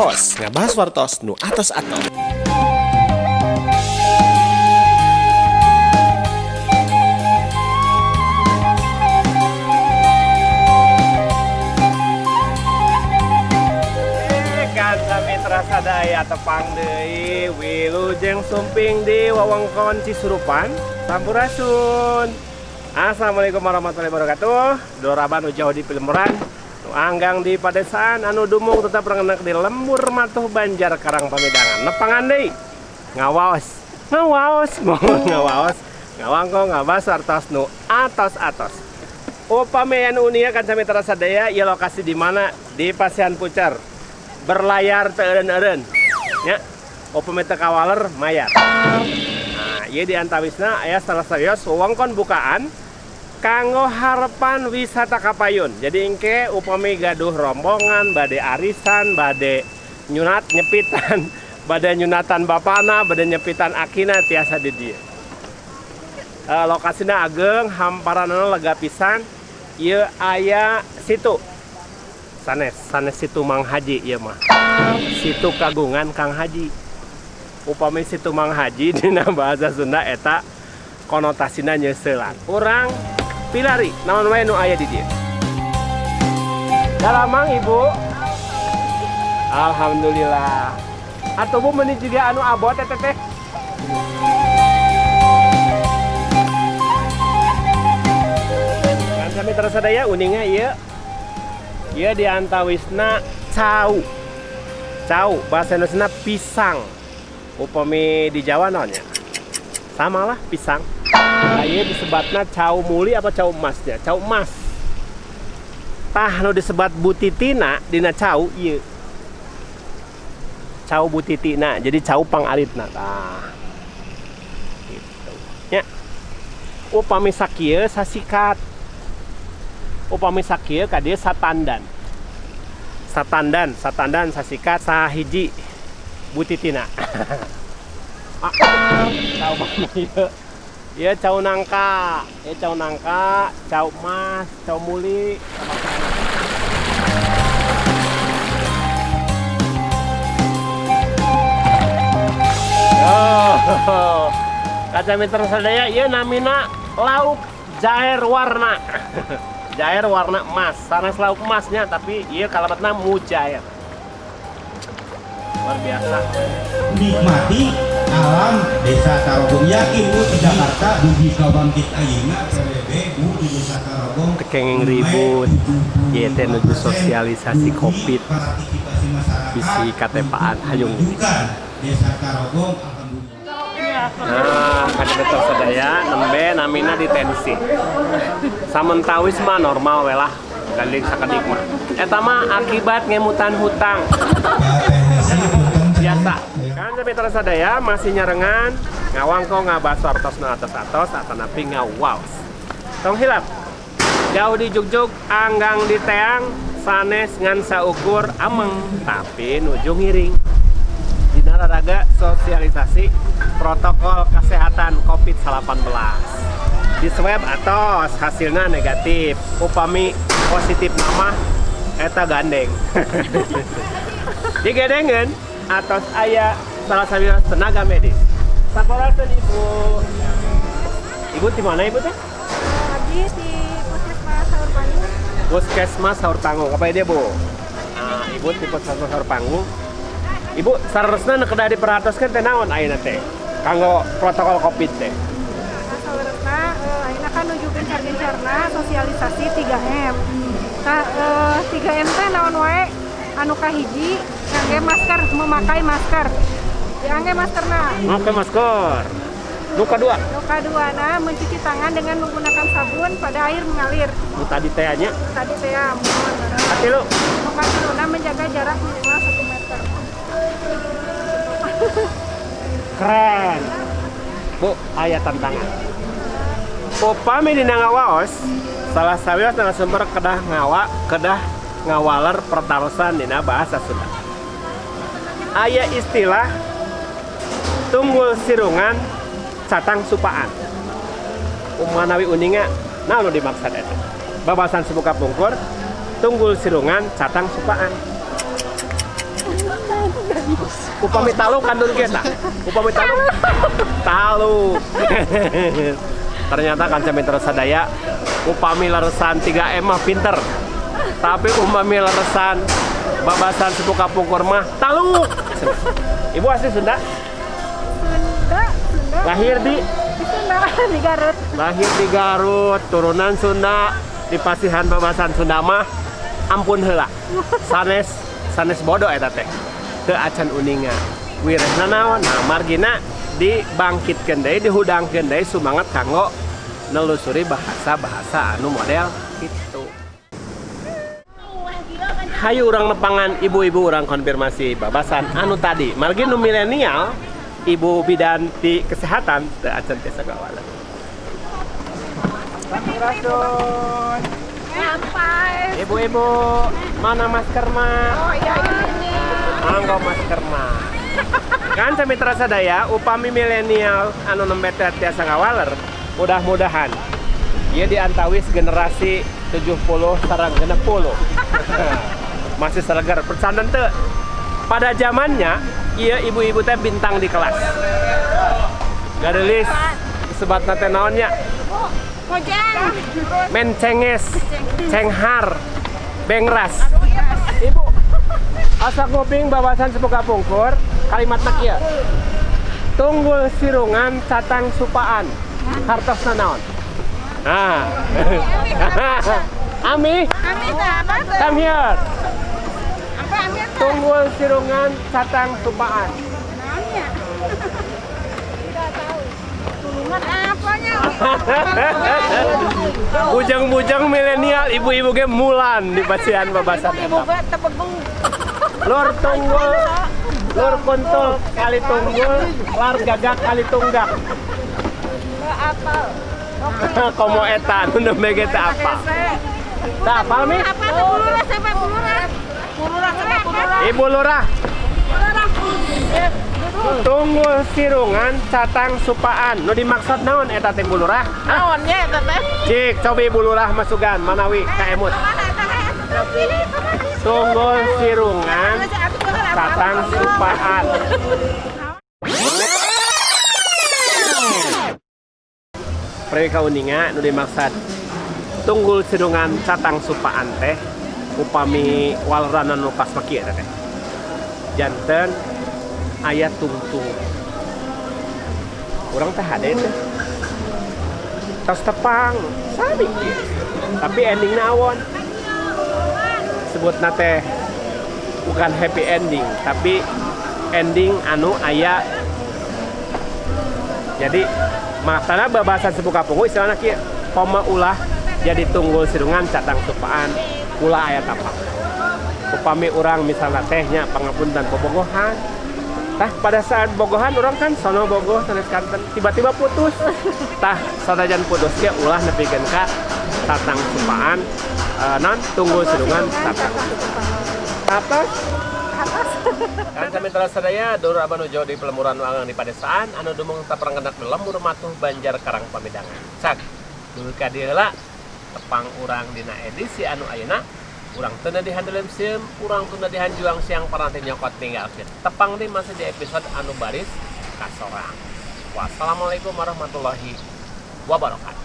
Ngawaos, ngabahas wartos nu atos-atos. Terasa daya tepang deui wilujeng sumping di wewengkon Cisurupan Sampurasun. Assalamualaikum warahmatullahi wabarakatuh. Doraban nu jauh di Pilmeran, nu anggang di padesaan, anu dumung tetap rengenek di lembur matuh Banjar Karang Pamedangan. Nepangan deui ngawaos ngawangko ngabas wartos nu atos-atos. Upami anu unia kan sami terasa daya ieu lokasi di mana? Di Pasihan Pucer. Berlayar teu eureun-eureun nya upami teu kawaler mayar. Nah, ieu di antawisna aya salah sarios wewengkon bukaan kanggo harepan wisata kapayun. Jadi engke upami gaduh rombongan bade arisan, bade nyepitan, bade nyunatan bapana, bade nyepitan akina tiasa di dieu. Lokasina ageng, hamparanna lega pisan. Ieu aya situ sanes situ Mang Haji ya mah. Situ kagungan Kang Haji. Upami situ Mang Haji dina bahasa Sunda eta konotasina nyeuselan. Urang pilari naon wae nu aya di dieu. Dalamang Ibu. Alhamdulillah. Atuh Bu meuni juga anu abot teh. Kan sami terasa daya uninga ieu. Ia di antawisna cau bahasa Indonesia pisang. Upami di Jawa naonnya sama lah pisang. Nah, ia disebatna cau muli apa cau emasnya? Cau emas. Tah nu disebat butitina dina cau ieu. Cau butitina jadi cau pangaritna tah. Gitu. Nya. Upami sakieu sasikat. Upami sakieu ka dieu satandan sasikat sahiji butitina. Cau mana ieu? Ieu cau nangka, cau emas, cau muli. Oh, kaca meter sadaya ieu namina lauk jaer warna. Jair warna emas, sanes lauk emasnya, tapi iya kalabatna mujair. Luar biasa. Nikmati alam Desa Tarogong. Yakin Bu di Jakarta dugi kabangkit ayeuna PBB Bu di Desa Tarogong tekenging ribut. Ieu teh nuju sosialisasi Covid. Bisi katepaan hayung. Desa Tarogong. Nah, kan betul sadaya nembe namina ditensi. Samentawis mah normal we lah, gandeng sakedik mah. Eta mah akibat ngemutan hutang. Biasa. Kan betul sadaya masih nyarengan ngawangko ngabas wartos nu atos-atos atanapi ngawaos. Tong hilap. Jauh di jugjug, anggang di teang, sanes ngan saukur ameng, tapi nuju ngiring. Olahraga sosialisasi protokol kesehatan COVID-19. Di swab atos hasilnya negatif. Upami positif nama eta gandeng. Digedengen atos aya salah satu tenaga medis. Sampurasun Ibu. Ibu di mana Ibu teh? Lagi di Puskesmas Saur Panggung. Puskesmas Saur Panggung. Apa dia Bu? Nah, Ibu di Puskesmas Saur Panggung. Ibu, saresna kedah diperhatoskeun teh naon ayeuna teh? Kanggo protokol Covid teh. Saresna ayeuna kan nuju gencar-gencarna sosialisasi 3M. Tah 3M teh naon wae anu kahiji ngangge masker, memakai masker. Diangge maskerna. Make masker. Nu kadua? Nu kaduana mencuci tangan dengan menggunakan sabun pada air mengalir. Nu tadi teh nya? Tadi teh ampun. Katilu. Nu katiluna menjaga jarak minimal 1 meter. Keren. Bu, aya tantangan. Upami dina ngawaos, salah sawios narasumber kedah ngawaler pertarosan dina bahasa Sunda. Aya istilah tunggul sirungan catang supaan. Umanawi uninga naon dimaksud eta? Babasan sebuka pungkur tunggul sirungan catang supaan. Upami talu kandung kita. Upami talu. Ternyata kanca mitra sadaya upami leresan 3M mah pinter. Tapi upami leresan babasan suku kapungkur mah talu. Ibu asli Sunda? Sunda. Lahir di Sunda, di Garut. Lahir di Garut, turunan Sunda, di pasihan babasan Sunda mah ampun heula. Sanes bodoh eta teh. Teu acan uninga. Wirehna naon? Nah, margina dibangkitkeun deui, dihudangkeun deui sumanget kanggo nelusuri bahasa-bahasa anu model kitu. Hayu urang nepangan ibu-ibu urang konfirmasi babasan anu tadi. Margi nu milenial, ibu bidan di kesehatan teu acan teh sagawala. Sampurasun. Sampai. Ibu-ibu, mana masker mah? Oh iya ini. Mangga masker mah. Kan mitra sadaya upami milenial anu nembe tiasa ngawaler, mudah-mudahan ieu diantawis generasi 70 sareng 60. Masih selegar percandan teu. Pada zamannya ieu ibu-ibu teh bintang di kelas. Gadelis sebatna teh naonnya? Mojang. Mencenges, cenghar, bengras. Ibu, asa nguping babasan sepuh kapungkur, kalimatna kieu. Tunggul sirungan catang supaan. Hartosna naon? Nah. Ami, Kami apa tuh? come here. Apa ambil tuh? Tunggul sirungan catang supaan. Naonnya? Tidak tahu. Tulungan apanya? Bujang-bujang milenial, ibu-ibu ge mulan di pasihan babasan Ibu eta. gue tepegung. Lur tunggul, lur kuntul kali tunggul, lar gagak kali tunggak. Apal. Komo eta anu nembe ge teu apal. Teu apal mi? Apa tuh bulurah sampai bulurah? Bulurah sampai bulurah. Ibu lurah, tunggul sirungan catang supaan. Nu dimaksud naon eta teh Bu Lurah? Naonnya eta teh? Cik, coba Ibu Lurah masugan manawi ka emut. Tunggul sirungan catang supaan. Pare kauninga nu dimaksud tunggul sirungan catang supaan teh upami walrana nu pas make eta teh. Janten aya tungtung. Urang teh hade teh. Tos tepang, sami kieu. Tapi endingna awon. Sebutna teh bukan happy ending, tapi ending anu aya. Jadi maksana babasan sepuh kapungkur istilahna kieu, poma ulah jadi tunggul sirungan catang supaan, ulah aya tapak. Upami orang misalnya tehnya pangapunten bobogohan. Tah pada saat bogohan orang kan sono bogoh sanes kanten tiba-tiba putus. Tah sadajan putus ge ulah nepikeun ka catang supaan non tunggul sirungan catang. Atas kan kami telah sadaya Dur Abanujo di Pelemuran Wangang di Padesaan anu dumung taperangkenak lembur matuh Banjar Karang Pamidangan. Cak dulu ka dieu heula tepang urang dina edisi anu ayeuna urang teu dihandeuleum sieum, urang teu dihanjuang siang paranti nyokot tinggalkeun. Tepang deui masih di episode anu baris kasorang. Wassalamualaikum warahmatullahi wabarakatuh.